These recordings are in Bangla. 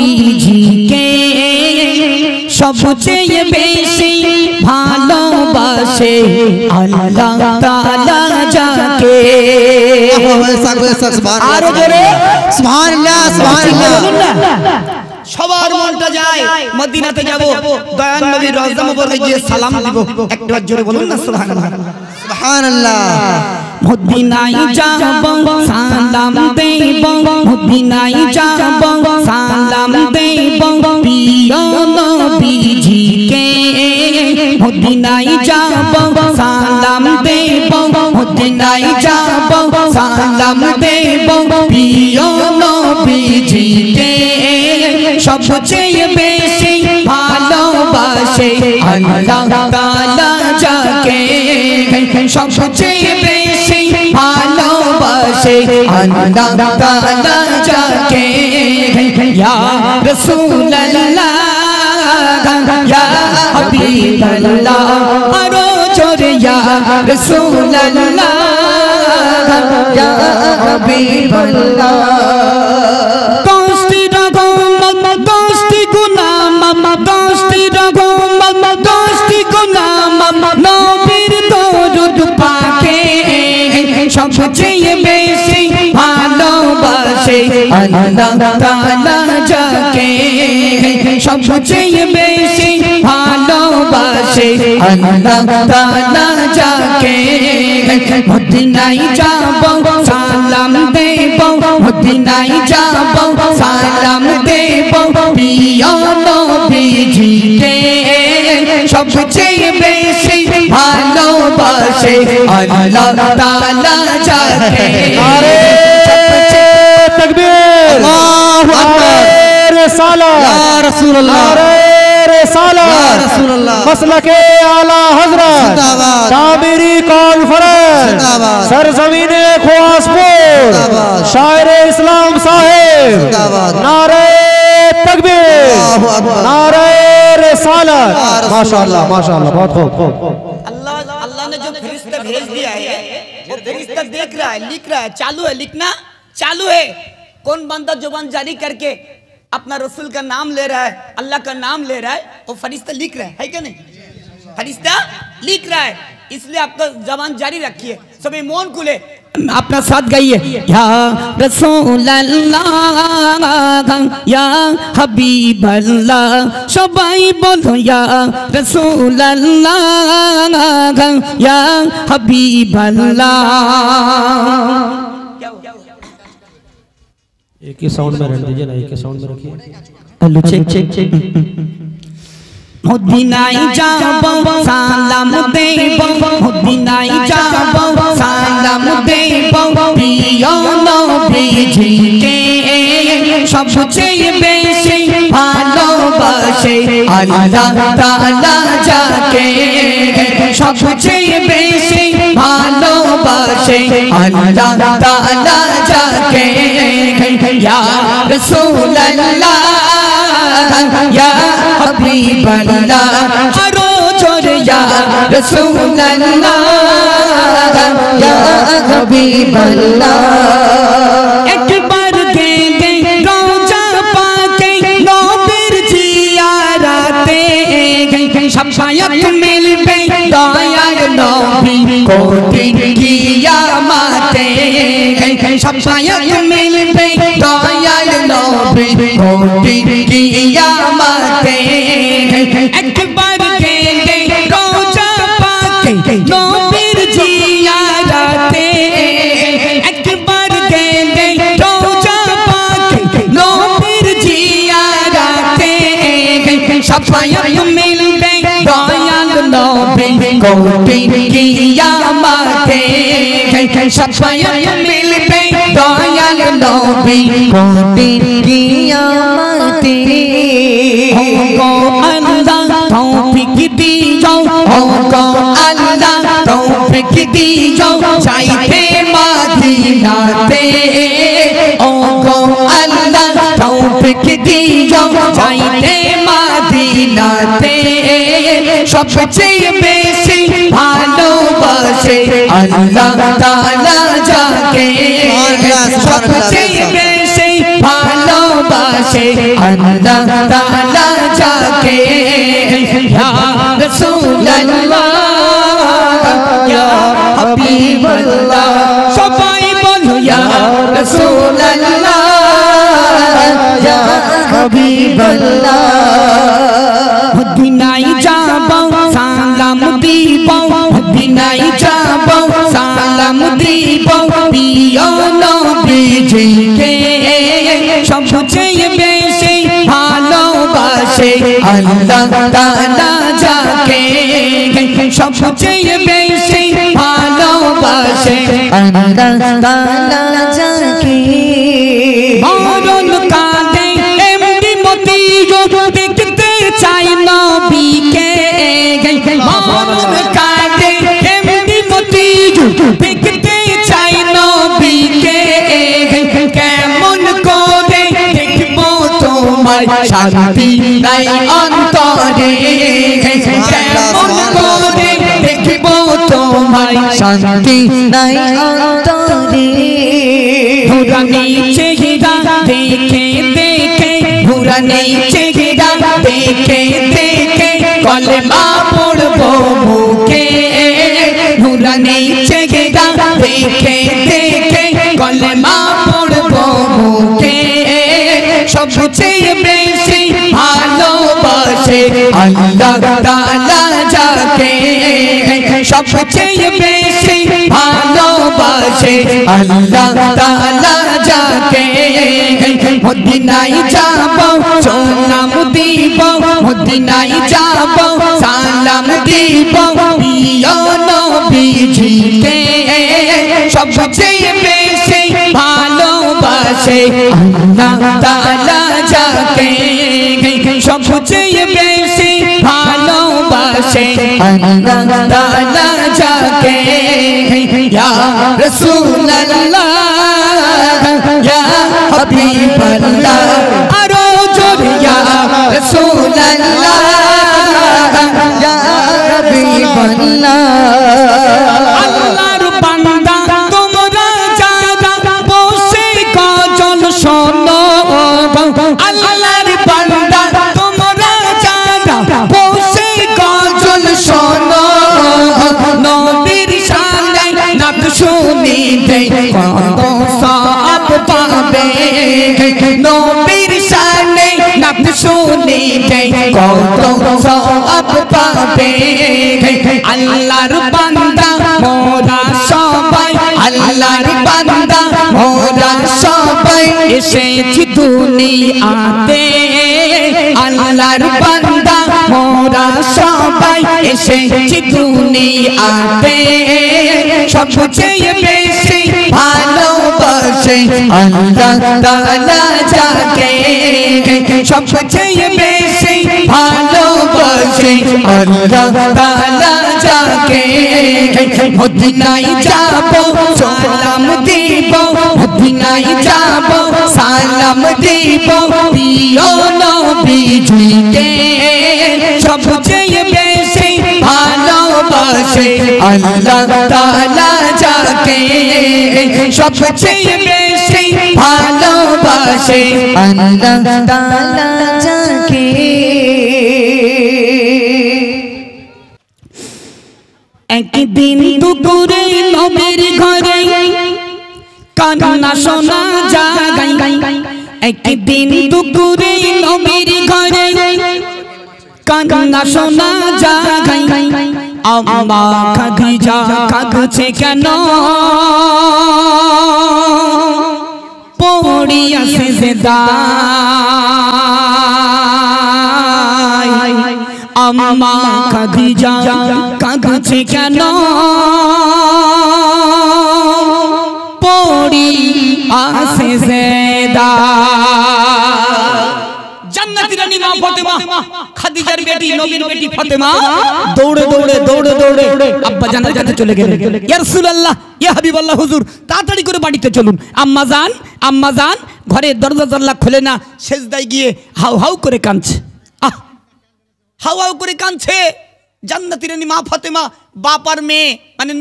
নবীজিকে সবচেয়ে বেশি ভালোবাসে আল্লাহ তাআলা যাকে। আরো জোরে সুবহানাল্লাহ সুবহানাল্লাহ। সবার মনটা যায় মদিনাতে যাব, দয়ান নবীর রওজা মুবারকে গিয়ে সালাম দিব। একবার জোরে বলুন না সুবহানাল্লাহ সুবহানাল্লাহ। মদিনায় যাব সালাম দেব, মদিনায় যাব সালাম দেব প্রিয় নবীজিকে। মদিনায় যাব সালাম দেব, মদিনায় যাব সালাম দেব প্রিয় নবীজিকে। সবচেয়ে বেশি ভালোবাসে আল্লাহ তাআলা যাকে। সবচেয়ে বেশি ভালোবাসে আল্লাহ তাআলা যাকে। ইয়া রাসূলুল্লাহ ইয়া হাবিবাল্লাহ, আরো জোরে ইয়া রাসূলুল্লাহ ইয়া হাবিবাল্লাহ। সবচেয়ে বেশি ভালোবাসে আল্লাহ তাআলা যাকে। সবচেয়ে বেশি ভালোবাসে আল্লাহ তাআলা যাকে। মদিনায় যাব সালাম দেব, মদিনায় যাব সালাম দেব প্রিয় নবীজিকে। সবচেয়ে বেশি ভালোবাসে আল্লাহ তাআলা যাকে। নারে তাকবীর, আল্লাহু আকবার, রিসালাত ইয়া রাসূলুল্লাহ, নারে রিসালাত ইয়া রাসূলুল্লাহ। মাসলাকে আলা হযরত জিন্দাবাদ, তামিরি কনফারেন্স জিন্দাবাদ, সরজমিনে খোয়াসপুর শায়রে ইসলাম সাহেব জিন্দাবাদ। নারে তাকবীর, আল্লাহু আকবার, নারে रिसालत। माशाअल्लाह माशाअल्लाह, बहुत खूब। अल्लाह ने जो फरिश्ता भेज दिया है वो फरिश्ता देख रहा है, लिख रहा है, चालू है, लिखना चालू है। कौन बंदा जुबान जारी करके अपना रसूल का नाम ले रहा है, अल्लाह का नाम ले रहा है, वो फरिश्ता लिख रहा है क्या नहीं? फरिश्ता लिख रहा है, इसलिए आपका जबान जारी रखिए, सभी मौन खुले, अपना साथ गाइए। या रसूल अल्लाह या हबीब अल्लाह, सबाई बोलो या रसूल अल्लाह या हबीब अल्लाह। एक ही साउंड में रहने दीजिए ना, एक ही साउंड में रखिए। Hello check check check. मदीनाय যাব সালাম দেব, মদিনায় যাব সালাম দেব প্রিয় নবীজিকে। সবচেয়ে বেশি ভালোবাসে আল্লাহ তাআলা যাকে। সবচেয়ে বেশি ভালোবাসে আল্লাহ তাআলা যাকে। ইয়া রাসূলুল্লাহ ইয়া হাবিবাল্লাহ, আরো জোরে ইয়া রাসূলুল্লাহ ইয়া হাবিবাল্লাহ। একবার গেলে রওজা পাকে নবীর জিয়ারতে, শাফায়াত মিলবে দয়ার নবী কোটির কিয়ামতে। শাফায়াত মিলবে দয়ার নবী কোটির কিয়ামতে। একবার গেলে রওজা পাকে নবীর জিয়ারতে, একবার গেলে রওজা পাকে নবীর জিয়ারতে। শাফায়াত মিলবে দয়াল নবী কোটির কিয়ামতে। শাফায়াত মিলবে দয়াল নবী কোটির কিয়ামতে। আল্লাহ তৌফিক দিও, আল্লাহ তৌফিক দিও চাইতে মদিনাতে। আল্লাহ তৌফিক দিও চাইতে মদিনাতে। সবচেয়ে বেশি ভালোবাসে আল্লাহ তাআলা যাকে। সবচেয়ে বেশি ভালোবাসে ভালোবাসে আল্লাহ তাআলা যাকে ইয়া রাসূলুল্লাহ ইয়া হাবিবাল্লাহ সবাই বলো ইয়া রাসূলুল্লাহ ইয়া হাবিবাল্লাহ মদিনায় যাব সালাম দিব মদিনায় যাব সালাম দিব প্রিয় নবীজিকে সবচেয়ে বেশি ভালোবাসে আল্লাহ তাআলা যাকে সবচেয়ে বেশি ভালোবাসে আল্লাহ তাআলা যাকে মরণ কাঁদে এমনি মতিও দেখতে চাই নবীকে মরণ কাঁদে এমনি মতিও দেখতে চাই নবীকে কেমন করে দেখব তোমায় শান্তি নাই অন্তরে কেমন করে দেখব তোমায় শান্তি নাই অন্তরে নুরানি চেহারা দেখে দেখে নুরানি চেহারা দেখে দেখে কলমা পড়বো মুখে নুরানি চেহারা দেখে দেখে কলমা পড়বো মুখে সবচেয়ে বেশি ভালোবাসে আল্লাহ তাআলা যাকে সবচেয়ে বেশি ভালোবাসে আল্লাহ তাআলা যাকে মদিনায় যাব সালাম দিব মদিনায় যাব সালাম দিব প্রিয় নবীজিকে সবচেয়ে বেশি ভালোবাসে আল্লাহ তাআলা যাকে সবচেয়ে বেশি ভালোবাসে আল্লাহ তাআলা যাকে ইয়া রাসূলুল্লাহ ইয়া হাবিবাল্লাহ আরো জোরে ইয়া রাসূলুল্লাহ ইয়া হাবিবাল্লাহ আল্লাহর বান্দা তোমরা যারা বসে গজল শোনো আল্লাহর বান্দা তোমরা যারা বসে গজল শোনো নবীর শানে নাত শুনিতে কত সওয়াব পাবে নবীর শানে নাত শুনিতে কত সওয়াব পাবে আল্লাহর বান্দা মোরা সবাই আল্লাহর বান্দা মোরা সবাই এসেছি দুনিয়াতে আল্লাহর বান্দা মোরা সবাই এসেছি দুনিয়াতে সবচেয়ে বেশি ভালোবাসে আল্লাহ তাআলা যাকে সবচেয়ে বেশি ভালোবাসে আল্লাহ তাআলা যাকে মদিনায় যাব সালাম দিব মদিনায় যাব সালাম দিব প্রিয় নবীজিকে সবচেয়ে বেশি ভালোবাসে আল্লাহ তাআলা যাকে সবচেয়ে বেশি ভালোবাসে আল্লাহ তাআলা যাকে একদিন দুপুরে নবীর ঘরে কান্না শোনা যায় একদিন দুপুরে নবীর ঘরে কান্না শোনা যায় আম্মা খাদিজা কাঁদছে কেন পড়িয়া সিজদায় আম্মা খাদিজা কাঁদছে কেন পড়িয়া সিজদায় জান্নাতি রানী মা ফাতেমা খাদিজার বেটি নবীর বেটি ফাতেমা দৌড়ে দৌড়ে দৌড়ে দৌড়ে আব্বা জানের কাছে চলে গেলেন ইয়া রাসূলুল্লাহ ইয়া হাবিবাল্লাহ হুজুর তাড়াতাড়ি করে বাড়িতে চলুন আম্মা জান ঘরের দরজা জানলা খুলে না সেজদায় গিয়ে হাউ হাউ করে কাঁদছে হাউ হাউ করে কাঁদছে জান্নাতি রানী মা ফাতেমা বাপার মেয়ে মানে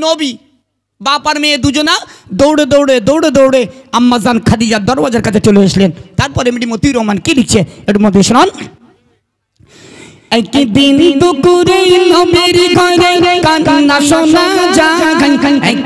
বাপ আর মেয়ে দুজনা দৌড়ে দৌড়ে দৌড়ে দৌড়ে আম্মাজান খাদিজার দরওয়াজার কাছে চলে আসলেন। তারপরে এমডি মতিউর রহমান কি লিখছে একটু মধ্যে শুনুন। একদিন দুপুরে নবীর ঘরে কান্না শোনা যায়,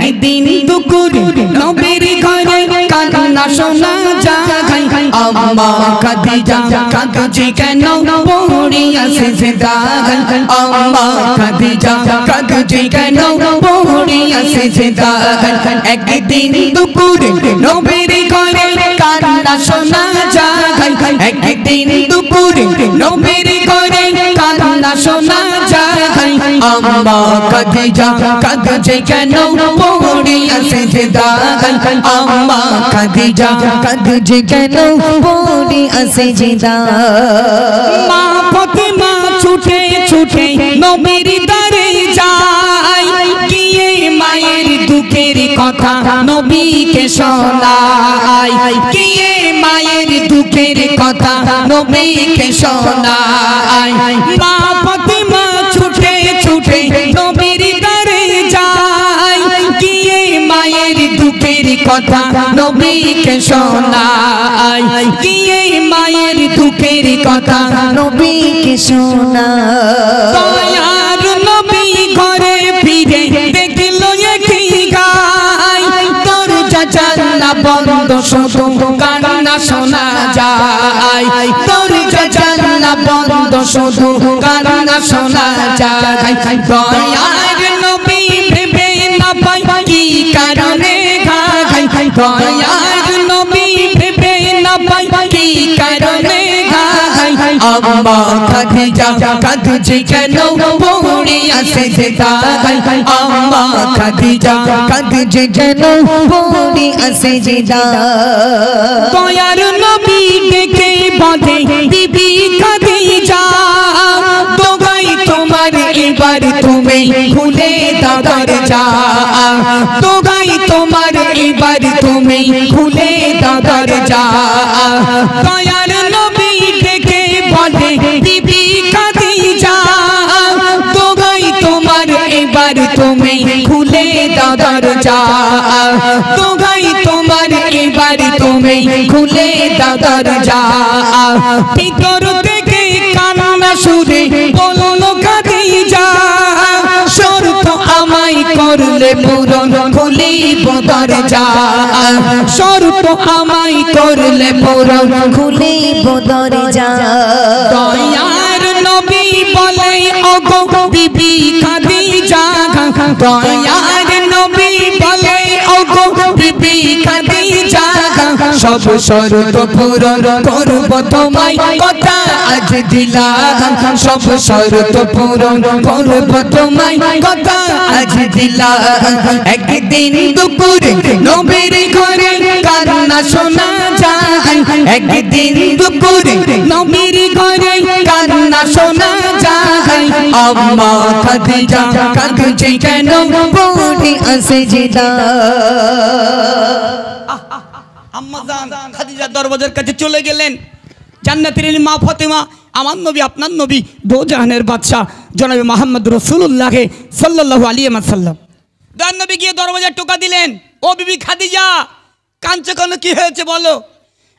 একদিন দুপুরে নবীর ঘরে কান্না শোনা যায়। আম্মা খাদিজা কাঁদছে কেন পড়িয়া সিজদায়, আম্মা খাদিজা কাঁদছে কেন পড়িয়া সিজদায়। একদিন দুপুরে নবীর ঘরে কান্না শোনা যায়, একদিন দুপুরে নবীর ঘরে কান্না শোনা যায়। আম্মা খাদিজা কাঁদছে কেন পড়িয়া সিজদায়, আম্মা খাদিজা কাঁদছে কেন পড়িয়া সিজদায়। মা ফাতেমা ছুটে ছুটে নবীর দ্বারে যায়, গিয়ে মায়ের দুঃখের কথা নবীকে শোনায়, গিয়ে মায়ের দুঃখের কথা নবীকে শোনায়। মা ফাতেমা ছুটে ছুটে নবীর দ্বারে যায়, গিয়ে মায়ের দুঃখের কথা নবীকে শোনায়, গিয়ে মায়ের দুঃখের কথা নবীকে শোনায়। দয়ার নবী ঘরে ফিরে দেখলো একই গায়, দরজা জানলা বন্ধ শুধু কান্না শোনা যায়, দরজা জানলা বন্ধ শুধু কান্না শোনা যায়। দয়ার নবী ভেবে না পাই কি কারণে ঘায়, দয়ার নবী ভেবে না পাই কি কারণে ঘায়। আম্মা খাদিজা কাঁদছে কেন পড়িয়া সিজদায়, আম্মা খাদিজা কাঁদছে কেন পড়িয়া সিজদায়। দয়ার নবী ডেকে বলে বিবি খাদিজা, দোগাই তোমার এবার তুমি খুলে দাও দরজা, দোগাই তোমার এবার তুমি খুলে দাও দরজা। দয়ার নবী ডেকে বলে বিবি খাদিজা, দোগাই তোমার এবার তুমি খুলে দাও দরজা, দোগাই তোমার এবার তুমি খুলে দাও দরজা। ভিতর থেকে কান্না সুরে বললো খাদিজা, শর্ত আমায় করলে পূরণ খুলিব দরজা, শর্ত আমায় করলে পূরণ খুলিব দরজা। দয়ার নবী বলে ওগো বিবি খাদিজা, দয়ার নবী বলে ওগো বিবি খাদিজা, সব শর্ত পূরণ করব তোমায় কথা আজ দিলাম, সব শর্ত পূরণ করব তোমায় কথা আজ দিলাম। একদিন দুপুরে নবীর ঘরে কান্না শোনা যায়, একদিন দুপুরে নবীর ঘরে কান্না শোনা যায়। আম্মা খাদিজা কাঁদছে কেন পড়িয়া সিজদায়। আম্মাজান খাদিজা দরওয়াজার কাছে চলে গেলেন। জান্নাতের মা ফাতেমা, আমার নবী আপনার নবী দো জাহানের বাদশা জনাবে মুহাম্মদ রাসূলুল্লাহ সাল্লাল্লাহু আলাইহি ওয়াসাল্লাম, দয়ার নবী গিয়ে দরওয়াজায় টোকা দিলেন। ও বিবি খাদিজা, কাঁদছো কেন, কি হয়েছে বলো?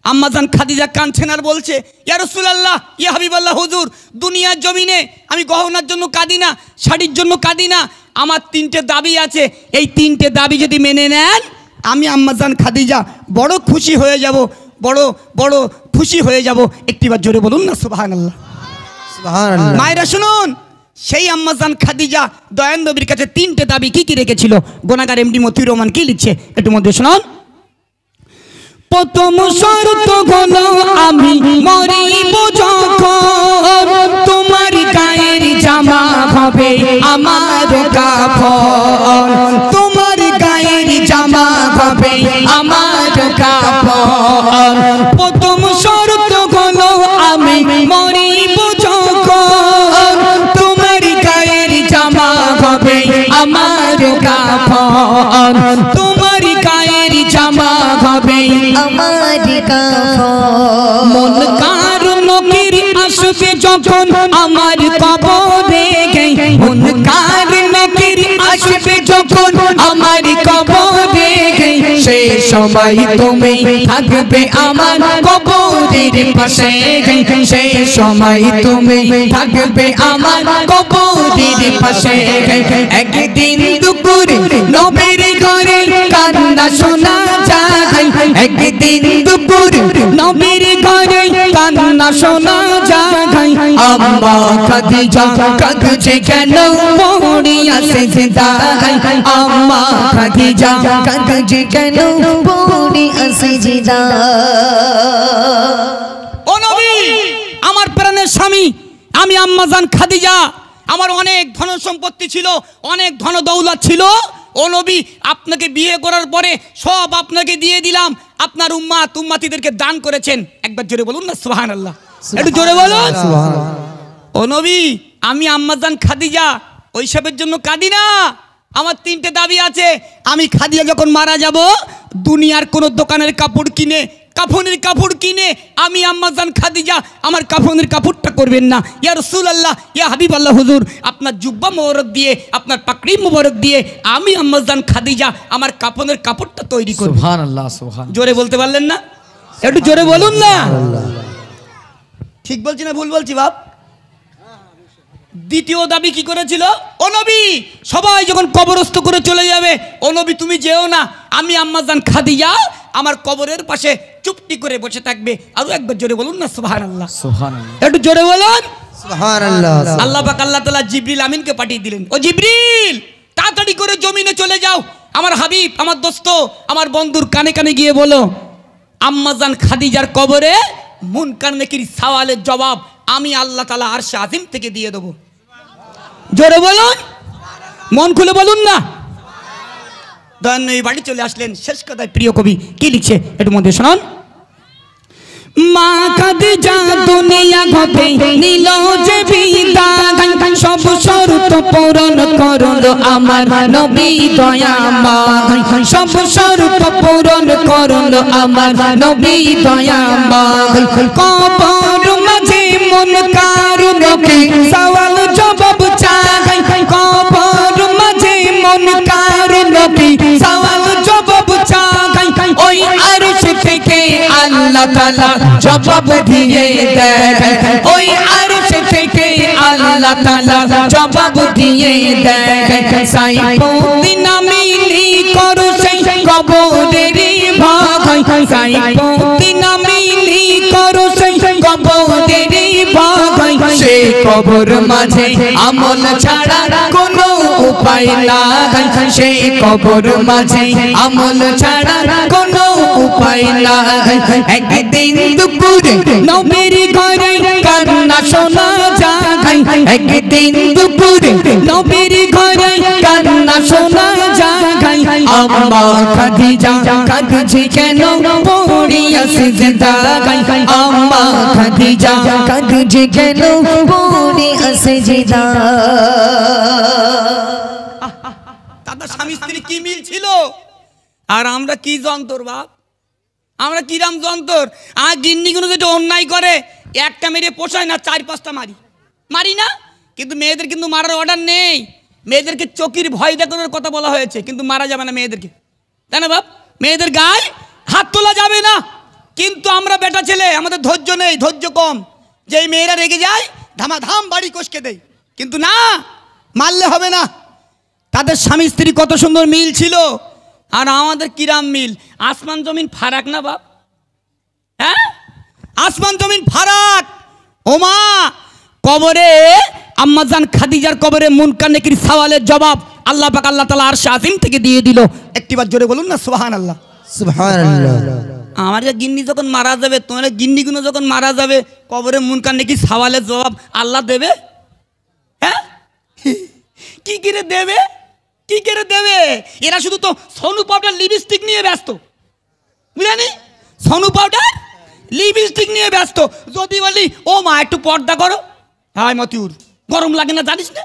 আম্মাজান খাদিজা কাঁদছেন আর বলছে, ইয়া রাসূলুল্লাহ, ইয়া হাবিবাল্লাহ হুজুর, দুনিয়ার জমিনে আমি গহনার জন্য কাঁদি না, শাড়ির জন্য কাঁদি না, আমার তিনটে দাবি আছে, এই তিনটে দাবি যদি মেনে নেন আমি আম্মাজান খাদিজা বড় খুশি হয়ে যাব, বড় বড় খুশি হয়ে যাব। একটিবার জোরে বলুন না সুবহানাল্লাহ। সুবহানাল্লাহ। মায়েরা শুনুন, সেই আম্মাজান খাদিজা দয়ান নবীর কাছে তিনটে দাবি কি কি রেখেছিল, গোনাগার এমডি মতিউর রহমান কি লিখছে একটু মধ্যে শুনুন। প্রথম শর্ত হলো আমি মরিব যখন তোমার গায়ের জামা হবে আমার কাফন, তোমার গায়ের জামা হবে আমার কাফন। প্রথম শর্ত হলো আমি মরিব যখন তোমার গায়ের জামা হবে আমার কাফন, তোমার গায়ের জামা হবে আমার কাফন। মন কার নকির আসবে যখন আমার কবরে, মন কার নকির আসবে যখন আমার কবরে সেই সময় তুমি থাকবে আমার কবরের পাশে সেই সময় তুমি থাকবে আমার কবরের পাশে একদিন দুপুরে নবীর ঘরে কান্না শোনা যায় একদিন দুপুরে নবীর ঘরে কান্না শোনা যায় আম্মা খাদিজা কাঁদছে কেন পড়িয়া সিজদায় আম্মা খাদিজা কাঁদছে কেন পড়িয়া সিজদায় ও নবী আমার প্রাণের স্বামী আমি আম্মাজান খাদিজা আমার অনেক ধন সম্পত্তি ছিল অনেক ধন দৌলত ছিল ও নবী আপনাকে বিয়ে করার পরে সব আপনাকে দিয়ে দিলাম আপনার উম্মাতিদেরকে দান করেছেন একবার জোরে বলুন না সুবহানাল্লাহ একটু জোরে বলুন ও নবী আমি আম্মাজান খাদিজা ওইসবের জন্য কাঁদি না আমার তিনটে দাবি আছে আমি খাদিজা যখন মারা যাব দুনিয়ার কোনো দোকানের কাপড় কিনে কাফনের কাপড় কিনে আমি আম্মাজান খাদিজা আমার কাফনের কাপড়টা করবেন না ইয়া রাসূলুল্লাহ ইয়া হাবিবাল্লাহ হুজুর আপনার জুব্বা মোবারক দিয়ে আপনার পাকড়ি মোবারক দিয়ে আমি আম্মাজান খাদিজা আমার কাফনের কাপড়টা তৈরি করব সুবহানাল্লাহ সুবহান জোরে বলতে পারলেন না একটু জোরে বলুন না ঠিক বলছি না ভুল বলছি বাপ দ্বিতীয় দাবি কি করেছিল ও নবী সবাই যখন কবরস্থ করে চলে যাবে ও নবী তুমি যেও না আমি আম্মাজান খাদিজা আমার কবরের পাশে চুপটি করে বসে থাকবে আরো একবার জোরে বলুন না সুবহানাল্লাহ সুবহানাল্লাহ একটু জোরে বলুন সুবহানাল্লাহ আল্লাহ পাক আল্লাহ তাআলা জিবরিল আমিনকে পাঠিয়ে দিলেন ও জিবরিল তাড়াতাড়ি করে জমিনে চলে যাও আমার হাবিব আমার দোস্ত আমার বন্ধুর কানে কানে গিয়ে বলো আম্মাজান খাদিজার কবরে মুনকার নেকির সওয়ালের জবাব আমি আল্লাহ তাআলা আরশে আজিম থেকে দিয়ে দেব জোরে বলুন মন খুলে বলুন না দয়ান্য এই বাড়ি চলে আসলেন শেষ কথায় প্রিয় কবি কি লিখছে একটু মধ্যে শোনান মা খাদিজা দুনিয়া হতে নিল যে বিদায় সব শর্ত পূরণ করলো আমার নবী দয়াময় সব শর্ত পূরণ করলো আমার নবী দয়াময় কবর মাঝে মন কারুনকে সওয়াল জবাব চাই কবর মাঝে মন কারুনকে সওয়াল জবাব চাই ওই আরশ থেকে আল্লাহ তাআলা জবাব দিয়ে দেয় ওই আরশ থেকে আল্লাহ তাআলা জবাব দিয়ে দেয় সাইফুদ্দিন নামিলি করো সেই কবরের ভাই সাইফুদ্দিন নামিলি করো সেই কবরের ভাই সেই কবর মাঝে আমল ছাড়া কোনো উপায় নাই সেই কবর মাঝে আমল ছাড়া কোনো উপায় নাই একদিন দুপুরে নবীর ঘরে কান্না শোনা যায় একদিন দুপুরে নবীর ঘরে কান্না শোনা যায় আম্মা খাদিজা কাঁদছে কেন পড়িয়া সিজদায় আম্মা খাদিজা কাঁদছে কেন পড়িয়া সিজদায় দাদা স্বামী স্ত্রী কি মিল ছিল আর আমরা কি যন্তর বাপ আমরা কিরাম যন্তর আর গিন্নিগুলো যেটা অন্যায় করে একটা মেরে পোষায় না 4-5টা মারি না কিন্তু মেয়েদের কিন্তু মারার অর্ডার নেই মেয়েদেরকে চকির ভয় দেখানোর কথা বলা হয়েছে কিন্তু মারা যাবে না মেয়েদেরকে তাই না বাপ মেয়েদের গায়ে হাত তোলা যাবে না কিন্তু আমরা বেটা ছেলে আমাদের ধৈর্য নেই ধৈর্য কম যেই মেয়েরা রেগে যায় ধামাধাম বাড়ি কষকে দেয় কিন্তু না মারলে হবে না তাদের স্বামী স্ত্রী কত সুন্দর মিল ছিল আর আমাদের কিরাম মিল আসমান জমিন ফারাক না বাপ হ্যাঁ আসমান জমিন ফারাক ওমা কবরে আম্মাজান খাদিজার কবরে মুনকার নেকির সওয়ালের জবাব আল্লাহ পাক আল্লাহ তাআলা আরশে আজিম থেকে দিয়ে দিল একটিবার জোরে বলুন না সুবহানাল্লাহ সুবহানাল্লাহ আমার গিন্নি যখন মারা যাবে তোমার গিন্নিগুলো যখন মারা যাবে কবরে মুনকার নেকির সওয়ালের জবাব আল্লাহ দেবে হ্যাঁ কি করে দেবে কি করে দেবে এরা শুধু তো সোনু পাউডার লিপস্টিক নিয়ে ব্যস্ত বুঝলেন সোনু পাউডার লিপস্টিক নিয়ে ব্যস্ত যদি বলি ও মা একটু পর্দা করো হ্যাঁ মতিউর গরম লাগে না জানিস না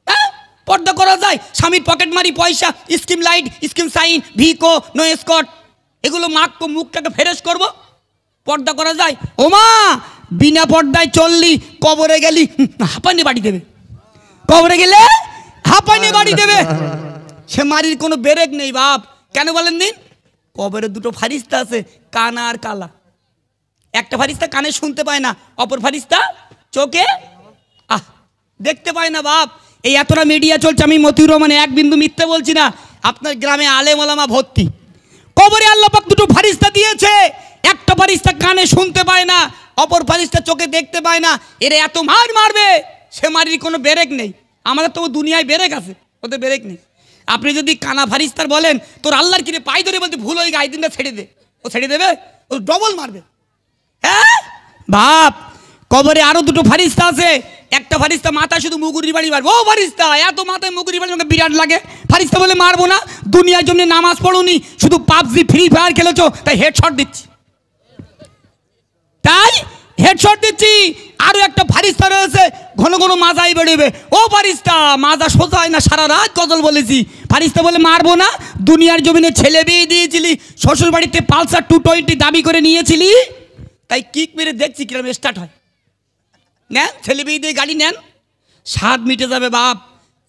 হ্যাঁ পর্দা করা যায় স্বামীর পকেট মারি পয়সা skin light skin shine Vicco no স্কট এগুলো মাখবো মুখটাকে ফ্রেশ করব পর্দা করা যায় ও মা বিনা পর্দায় চললি কবরে গেলি হাঁপানি বাড়ি দেবে কবরে গেলে হাঁপানি বাড়ি দেবে সে মারির কোনো বেরেক নেই বাপ। কেন বলেন দিন? কবরে দুটো ফারিস্তা আছে, কানা আর কালা। একটা ফারিস্তা কানে শুনতে পায় না, অপর ফারিস্তা চোখে দেখতে পায় না বাপ। এই এতটা মিডিয়া চলছে, আমি মতিউর রহমান এক বিন্দু মিথ্যে বলছি না। আপনার গ্রামে আলেম ওলামা ভর্তি। কবরে আল্লাহ পাক দুটো ফারিস্তা দিয়েছে, একটা ফারিস্তা কানে শুনতে পায় না, অপর ফারিস্তা চোখে দেখতে পায় না। এরা এত মার মারবে, সে মারির কোনো বেরেক নেই। আমাদের তো দুনিয়ায় বেরেক আছে, ওদের বেরেক নেই। আপনি যদি কানা ফারিস্তার বলেন তোর আল্লাহর কিনে পাই ধরে বলতে ভুল হয়ে গায়ে দিনটা ছেড়ে দে, ও ছেড়ে দেবে? ও ডবল মারবে। হ্যাঁ বাপ, কবরে আরো দুটো ফারিস্তা আছে। একটা ফারিস্তা মাথা শুধু মুগুরির বাড়ি মারবে। ও ফারিস্তা এত মাথায় মুগুরির বাড়ি আমাকে বিরাট লাগে। ফারিস্তা বলে মারবো না, দুনিয়ার জন্য নামাজ পড়োনি, শুধু পাবজি ফ্রি ফায়ার খেলেছো তাই হেডশট দিচ্ছি, তাই হেডশট দিচ্ছি। আরো একটা ফারিস্তা রয়েছে, ঘন ঘন মাজাই বেরোবে। ও ফারিস্তা মাজা সোজা হয় না, সারা রাত গজল বলেছি। ফারিস্তা বলে মারবো না, দুনিয়ার জমিনে ছেলে বিয়ে দিয়েছিলি, শ্বশুর বাড়িতে পালসার 220 দাবি করে নিয়েছিলি, তাই কিক মেরে দেখছি কিরম স্টার্ট হয়। নেন ছেলে বিয়ে দিয়ে গাড়ি নেন, স্বাদ মিটে যাবে বাপ।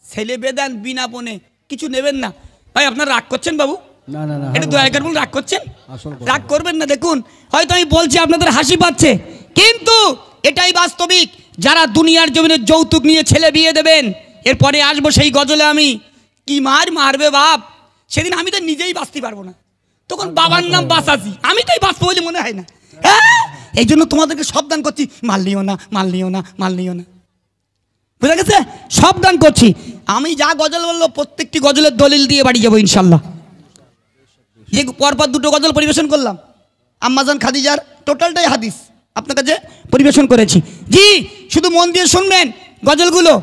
ছেলে বিয়ে দেন বিনা পণে, কিছু নেবেন না। ভাই আপনারা রাগ করছেন বাবু? না না না, এটা দয়া করে বলুন, রাগ করছেন? রাগ করবেন না। দেখুন হয়তো আমি বলছি আপনাদের হাসি পাচ্ছে, কিন্তু এটাই বাস্তবিক। যারা দুনিয়ার জমিনে যৌতুক নিয়ে ছেলে বিয়ে দেবেন, এরপরে আসবো সেই গজলে আমি, কি মার মারবে বাপ। সেদিন আমি তো নিজেই বাঁচতে পারবো না, তখন বাবার নাম বাঁচাছি, আমি তাই বাঁচবো বলে মনে হয় না। হ্যাঁ, এই জন্য তোমাদেরকে সাবধান করছি, মারলিও না, মারলিও না, মারলিও না। বুঝা গেছে? সাবধান করছি। আমি যা গজল বললো প্রত্যেকটি গজলের দলিল দিয়ে বাড়ি যাবো ইনশাল্লাহ। যে পরপর দুটো গজল পরিবেশন করলাম, আম্মাজান খাদিজার টোটালটাই হাদিস আপনার কাছে পরিবেশন করেছি। জি, শুধু মন দিয়ে শুনবেন গজলগুলো।